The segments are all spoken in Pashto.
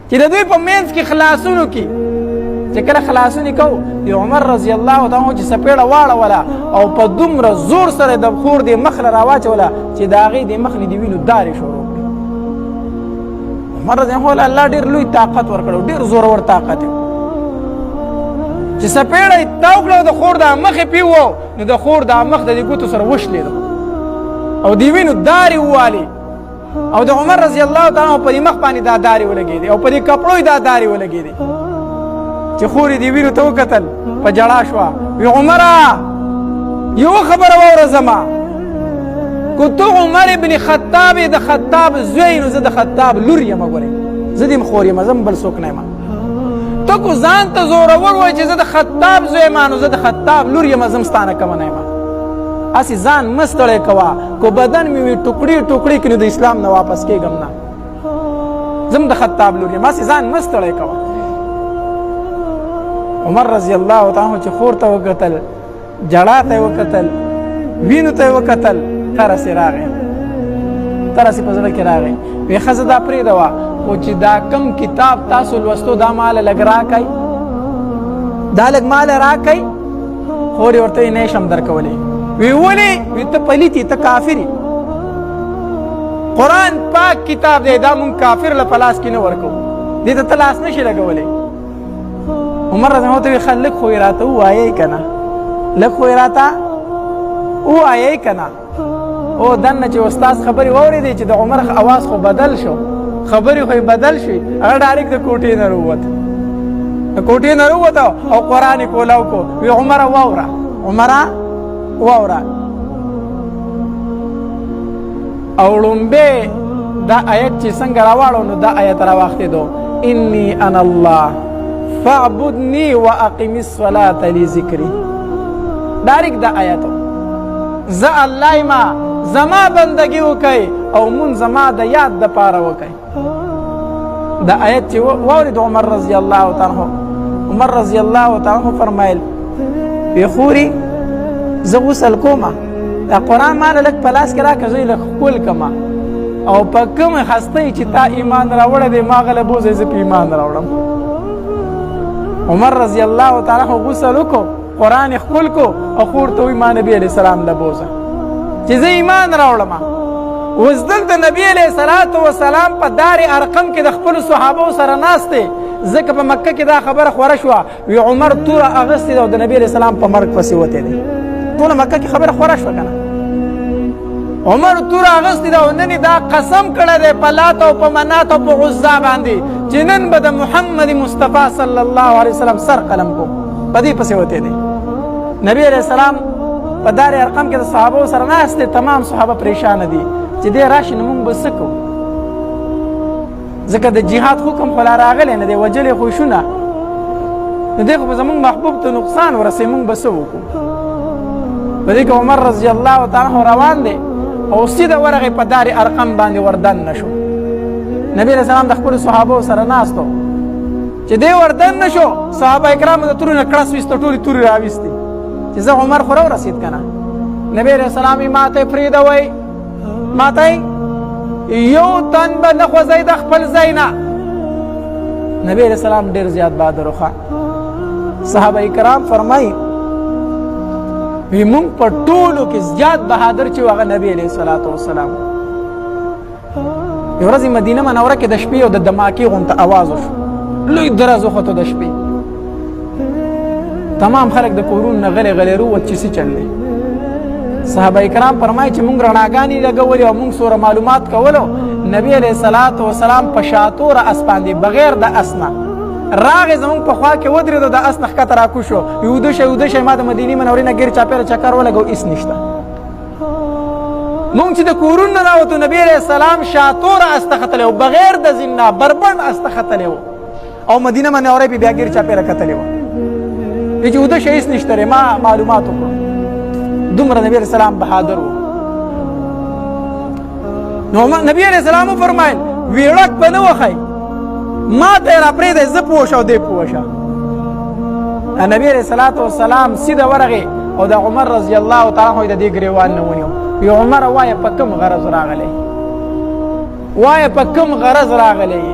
چې د دوی په منځ کې خلاصونو کې چې کله خلاصونې کوو د عمر رضی الله تعالی چې سپېړه واړوله او په دومره زور سره د خور د مخ له راواچوله چې د هغې د مخ نه د وینو دارې شروع کړې. عمر رضی الله الله ډېر لوی طاقت ورکړی، ډېر زورور طاقت یې چې سپېړه یې تاو کړه او د خور د مخ یې پیوو نو د خور د مخ د دې ګوتو سره وشلېده او د وینو دارې ووالې او د عمر رضی الله تعالی په دې مخ باندې دا دارې ولګېدې او په دې کپړو یې دا دارې ولګېدې چې خور یې دې وینو ته وکتل په ژړا شوه وی عمره یوه خبره واوره زما که ته عمر ابن خطاب یې د خطاب زوی نو زه د خطاب لور یم ګورې زه دې خور یم زه بل څوک نه یم ته کو ځان ته زورور وایې چې زه د خطاب زوی یم نو زه د خطاب لور یم زه هم ستانه کمه نه یم هسې ځان مه ستړی کوه که بدن مې وي ټوکړي ټوکړي کړي د اسلام نه واپس کېږم نه زه هم د خطاب لور یم هسې ځان مه ستړی کوه. عمر رضی الله تعالی چې خور ته وکتل جړا ته وکتل وینو ته وکتل ترسې راغی ترسې په زړه کې راغی وی ښځه دا پرېږده وه خو چې دا کم کتاب تاسو لوستو دا ماله لږ راکئ دا لږ ماله راکئ خور یې ورته نه شم درکولی وی ولې وی ته پلیت یې ته کافر یې قرآن پاک کتاب دی دا مونږ کافر له په لاس کې نه ورکوو دې ته ته لاس نشي لګولی. عمر رضی الله عنه خلک خو یې راته ووایئ که نه لږ خو یې راته ووایئ که نه او دننه چې استاد خبرې واورېدې چې د عمر اواز خو بدل شو خبرې خو یې بدل شوې هغه ډایرکټ د کوټې نه راووته د کوټې نه راووته او قرآن یې کولاو کو وی عمره واوره عمره واوره او ړومبې دا آیت چې څنګه راواړو نو دا آیت راواختېدو انی انا الله فاعبدنی واقم الصلاة لذکری ډایرکټ دا آیتو زه الله یما زما بندګي وکئ او مون زما د یاد دپاره وکئ. دا آیت چې واورېد عمر رضی الله تعالی عمر رضی الله تعالی فرمایل وی خوري زه غسل کومه دا قرآن ماله لږ په لاس کې راکړه زه یې لږ ښکل کړمه او په کومې هستۍ چې تا ایمان راوړی دی ما هغه بوځئ زه په ایمان راوړم. عمر رضی الله تعالی غسل وکړو قرآن یې ښکل کو او خور ته وایي ما نبي علیه السلام له بوځه چې زه ایمان راوړم. اوس دلته نبي علیه الصلاة وسلام په دار ارقم کې د خپلو صحابو سره ناست دی ځکه په مکه کې دا خبره خوره شوه وی عمر توره اغوستې ده او د نبي علیه السلام په مرګ پسې وتی دی ټوله مکه کې خبره خوره شوه که نه عمر توره اغوستې ده او نن دا قسم کړی دی په لات او په منات او په عزا باندې چې نن به د محمد مصطفی صلی الله علیه وسلم سر قلم کو په دې پسې وتی دی. نبی علیه السلام په دار ارقم کې د صحابو سره ناست دی تمام صحابه پریشانه دي چې دی راشي نو موږ به څه کوو ځکه د جهاد حکم خو لا راغلی نه دی وجلې خو شونه نو دی خو به زموږ محبوب ته نقصان ورسوي موږ به څه وکړو. په دې کې عمر رضی الله تعالی روان دی او سیده ورغی په دار ارقم باندې وردن نشو. نبی علیه السلام د خپلو صحابو سره ناست و چې دی وردن نشو صحابه کرامو د تورو نه کړس ویسته ټولې تورې راویستې چې زه عمر خو راورسېد که نه نبی علیه السلام یې ماته یې پرېږدوئ ماته یو تن به نه خوځئ د خپل ځای نه. نبی علیه السلام ډېر زیات بهادر و صحابه کرام فرمایي وی مونږ په ټولو کې زیات بهادر چې و هغه نبی علیه الصلاة وسلام. یو ورځ مدینه منوره کې د شپې او د دماکې غونته اواز وشو لوی درز وخوته د شپې تمام خلک د کورونو نه غلی غلی رووت چې څه چل دی. صحابه کرام فرمایي چې مونږ رڼاګانې لګولې او مونږ سوره معلومات کولو نبی علیه الصلاة وسلام په شاتوره اس باندې بغیر د اس نه راغې زمونږ په خوا کې ودرېدو د اس نه ښکته راکوشو وي اوده شئ اوده شئ ما د مدینې منورې نه ګیر چاپېره چکر ولګو هېڅ نشته. مونږ چې د کورونو نه راوتو نبي علیه السلام شاتوره اس ته ختلی و بغیر د زین نه بربنډ اس ته ختلی و او مدینه منورې پې بیا ګیر چاپېره کتلی وه چې اوده شئ هېڅ نشته دی ما معلومات وکړو. دومره نبی علیه السلام بهادر و. نو نبی علیه السلام وفرمایل ویړک به نه وښئ ما ته یې راپرېږدئ زه پوه شه او دی پوه شه. نبی علیه الصلاة وسلام سیده ورغې او د عمر رضی الله تعالی عنه د دې ګریوان نه ونیو وی عمره وایه په کوم غرض راغلی وایه په کوم غرض راغلی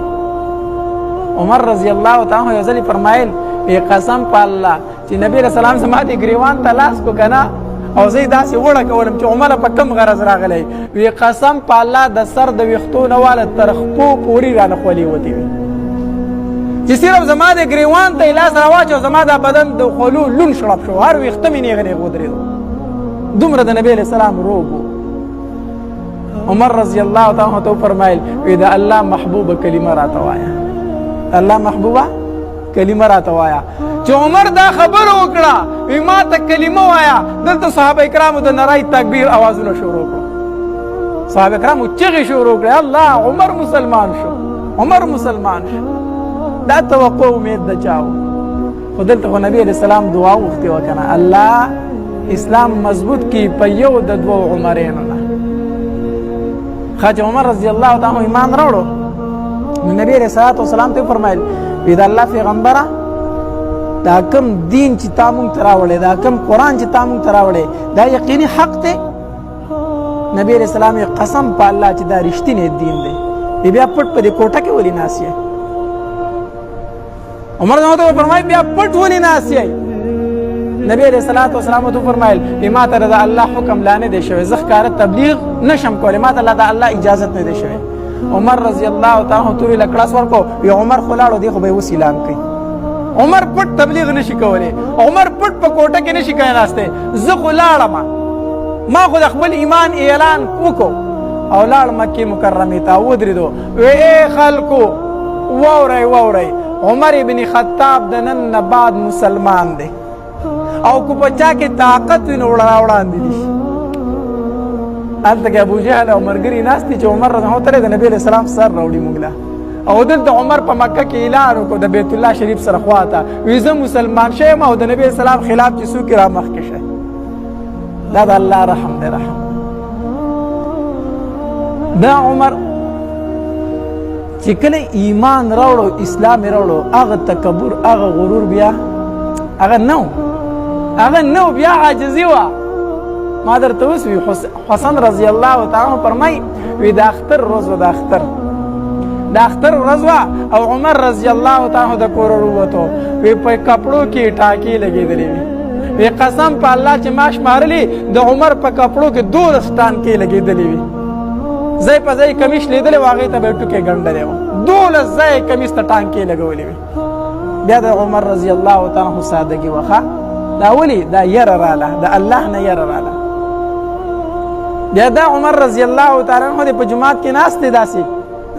عمر رضی الله تعالی عنہ یو ځل فرمایل وی قسم په الله چې نبی رسول الله زما د ګریوان ته لاس کو کنه او زه داسې وړه کولم چې عمر په کم غرض راغلی وی قسم په الله د سر د ویښتو نه واله تر خپو پورې رانه خولې وتې وي چې صرف زما د ګریوان ته لاس راواچو زما د بدن د خولو لون شړپ شو هر ویښته مې نیغه نیغه ودرېدو دومره د نبی علیه السلام روب عمر رضی الله تعالی عنہ ته فرمایل وی د الله محبوبه کلمه راته وایه الله محبوبه کلمه راته وایا چې عمر دا خبر وکړه وی ما ته کلمه وایا دلته صحابه کرامو د نارای تکبیر اوازونه شروع کړو صحابه کرامو چغې شروع کړې الله عمر مسلمان شو عمر مسلمان شو دا توقع امید د چاو خو دلته خو نبی علیه السلام دعا وغوښتې وه که نه الله اسلام مضبوط کړي په یو د دوو عمرینو نه ښه چې عمر رضی الله تعالی عنه ایمان راوړو نو نبی علیه الصلاة والسلام ته وفرمیل وی د الله پیغمبره دا کم دین چې تا مونږ ته راوړی دا کم قرآن چې تا مونږ ته راوړی دا یقیني حق دی نبی علیه السلام یې قسم په الله چې دا رښتینی دین دی بیا پټ په دې کوټه کې ولې ناست یې عمر ته فرمایل بیا پټ ولې ناست یې نبی علیه الصلاة والسلام ته فرمایل ما ته د الله حکم لا نه دی شوی زه ښکاره تبلیغ نشم کولی ما ته د الله اجازت نه دی شوی عمر رضی الله تعالی عنہ تورې لکړاس ورکو وی عمر خو لاړو دی خو به یې اوس اعلان کوي عمر پټ تبلیغ نشي کولی عمر پټ په کوټه کې نشي کېناستی زه خو لاړم ما خو د خپل ایمان اعلان وکړو او لاړ مکې مکرمې ته ودرېدو وی ای خلکو واورئ واورئ عمر ابن خطاب د نن نه بعد مسلمان دی او کو په چا کې طاقت وي نو وړاندې دي هلته کې ابو جهل او ملګري ناست دي چې عمر رضی الله عنه د نبی علیه السلام سر راوړي موږ له او دلته عمر په مکه کې اعلان وکړو د بیت الله شریف سره خواته وی زه مسلمان شوم او د نبی السلام خلاف چې څوک را مخکې شي دا د الله رحم دی رحم دا عمر چې کله ایمان راوړو اسلام راوړو هغه تکبر هغه غرور بیا هغه نو بیا عاجزي وه ما درته اوس وي حسن رضی الله تعالی عنہ فرمایي وی د اختر ورځ وه د اختر ورځ وه او عمر رضی الله تعالی عنہ د کوره ووتو وی په کپړو کې ټاکې لګېدلې وي وی قسم په الله چې ما شمارلي د عمر په کپړو کې 12 ټانکې لګېدلې وي ځای په ځای کمیس لیدلی و هغې ته به یې ټوکې ګنډلی وه 12 ځای کمیس ته ټانکې لګولې وي بیا د عمر رضی الله تعالی عنہ سادګي وه ښه دا ولې دا یره راله د الله نه یره راله بیا دا عمر رضی الله تعالی عنہ په جماعت کې ناست دی داسې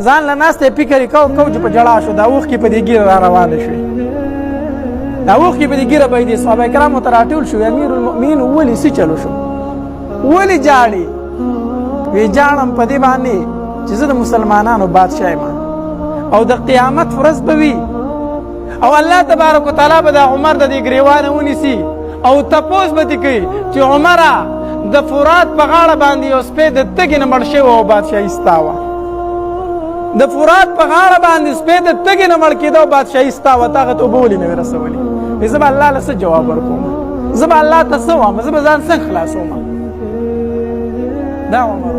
ځان له ناست یې فکر یې کو چې په ژړا شو دا اوښکې په دې ګیره را روانې شوې دا اوښکې په دې ګیره بهېدې صحابه کرامو ته راټول شو امیر المؤمنین ولې څه چلو شو ولې جاړې وی جاړم په دې باندې چې زه د مسلمانانو بادشاه یم او د قیامت ورځ به وي او الله تبارک وتعالی به د عمر د دې ګریوانه ونیسي او تپوس به دې کوي چې عمره د فرات په غاړه باندې یو سپی د تږې نه مړ شوی او بادشاهي ستا وه د فرات په غاړه باندې سپی د تږې نه مړ کېده او بادشاهي ستا وه تا هغه ته اوبه ولې نه وې رسولې زه به الله له څه جواب ورکوم زه به الله ته څه وایم زه به ځان څنګه خلاصوم دا عمر